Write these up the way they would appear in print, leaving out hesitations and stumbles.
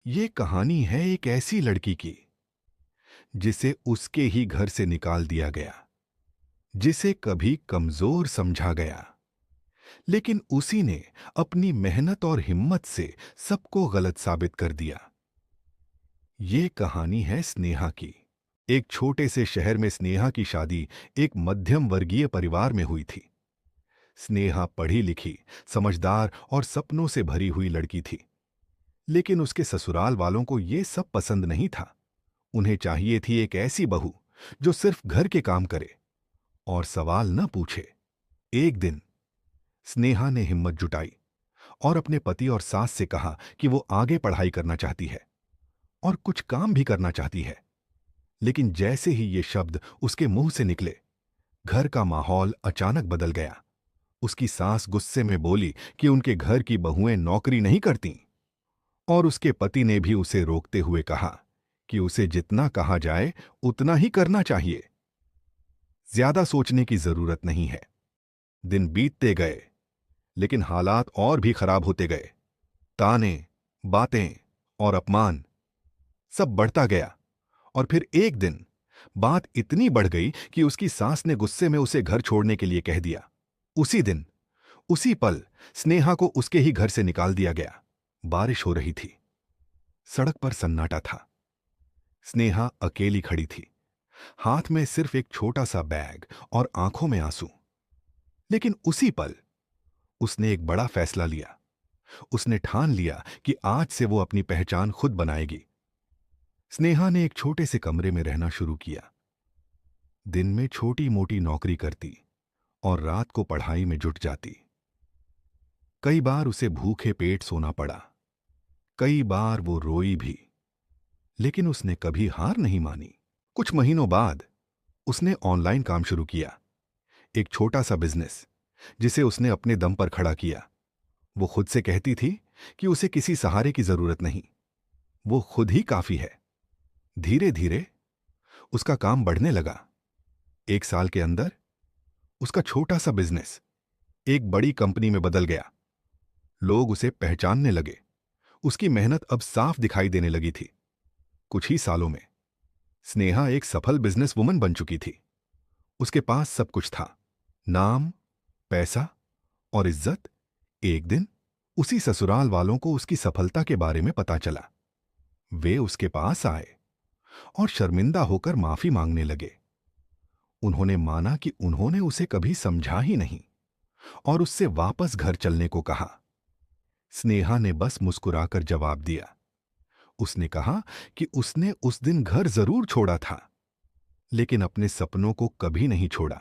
ये कहानी है एक ऐसी लड़की की जिसे उसके ही घर से निकाल दिया गया, जिसे कभी कमजोर समझा गया, लेकिन उसी ने अपनी मेहनत और हिम्मत से सबको गलत साबित कर दिया। ये कहानी है स्नेहा की। एक छोटे से शहर में स्नेहा की शादी एक मध्यम वर्गीय परिवार में हुई थी। स्नेहा पढ़ी लिखी, समझदार और सपनों से भरी हुई लड़की थी, लेकिन उसके ससुराल वालों को यह सब पसंद नहीं था। उन्हें चाहिए थी एक ऐसी बहू जो सिर्फ घर के काम करे और सवाल न पूछे। एक दिन स्नेहा ने हिम्मत जुटाई और अपने पति और सास से कहा कि वो आगे पढ़ाई करना चाहती है और कुछ काम भी करना चाहती है। लेकिन जैसे ही ये शब्द उसके मुंह से निकले, घर का माहौल अचानक बदल गया। उसकी सास गुस्से में बोली कि उनके घर की बहुएं नौकरी नहीं करती, और उसके पति ने भी उसे रोकते हुए कहा कि उसे जितना कहा जाए उतना ही करना चाहिए, ज्यादा सोचने की जरूरत नहीं है। दिन बीतते गए, लेकिन हालात और भी खराब होते गए। ताने, बातें और अपमान सब बढ़ता गया। और फिर एक दिन बात इतनी बढ़ गई कि उसकी सास ने गुस्से में उसे घर छोड़ने के लिए कह दिया। उसी दिन, उसी पल स्नेहा को उसके ही घर से निकाल दिया गया। बारिश हो रही थी, सड़क पर सन्नाटा था। स्नेहा अकेली खड़ी थी, हाथ में सिर्फ एक छोटा सा बैग और आंखों में आंसू। लेकिन उसी पल उसने एक बड़ा फैसला लिया। उसने ठान लिया कि आज से वो अपनी पहचान खुद बनाएगी। स्नेहा ने एक छोटे से कमरे में रहना शुरू किया। दिन में छोटी मोटी नौकरी करती और रात को पढ़ाई में जुट जाती। कई बार उसे भूखे पेट सोना पड़ा, कई बार वो रोई भी, लेकिन उसने कभी हार नहीं मानी। कुछ महीनों बाद उसने ऑनलाइन काम शुरू किया, एक छोटा सा बिजनेस जिसे उसने अपने दम पर खड़ा किया। वो खुद से कहती थी कि उसे किसी सहारे की जरूरत नहीं, वो खुद ही काफी है। धीरे धीरे उसका काम बढ़ने लगा। एक साल के अंदर उसका छोटा सा बिजनेस एक बड़ी कंपनी में बदल गया। लोग उसे पहचानने लगे। उसकी मेहनत अब साफ दिखाई देने लगी थी। कुछ ही सालों में स्नेहा एक सफल बिजनेस वुमन बन चुकी थी। उसके पास सब कुछ था, नाम, पैसा और इज्जत। एक दिन उसी ससुराल वालों को उसकी सफलता के बारे में पता चला। वे उसके पास आए और शर्मिंदा होकर माफी मांगने लगे। उन्होंने माना कि उन्होंने उसे कभी समझा ही नहीं और उससे वापस घर चलने को कहा। स्नेहा ने बस मुस्कुराकर जवाब दिया। उसने कहा कि उसने उस दिन घर जरूर छोड़ा था, लेकिन अपने सपनों को कभी नहीं छोड़ा।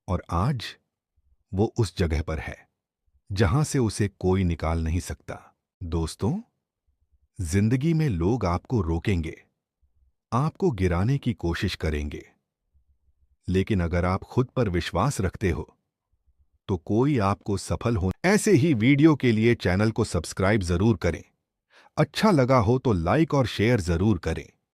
और आज वो उस जगह पर है जहां से उसे कोई निकाल नहीं सकता। दोस्तों, जिंदगी में लोग आपको रोकेंगे, आपको गिराने की कोशिश करेंगे, लेकिन अगर आप खुद पर विश्वास रखते हो तो कोई आपको सफल हो। ऐसे ही वीडियो के लिए चैनल को सब्सक्राइब जरूर करें। अच्छा लगा हो तो लाइक और शेयर जरूर करें।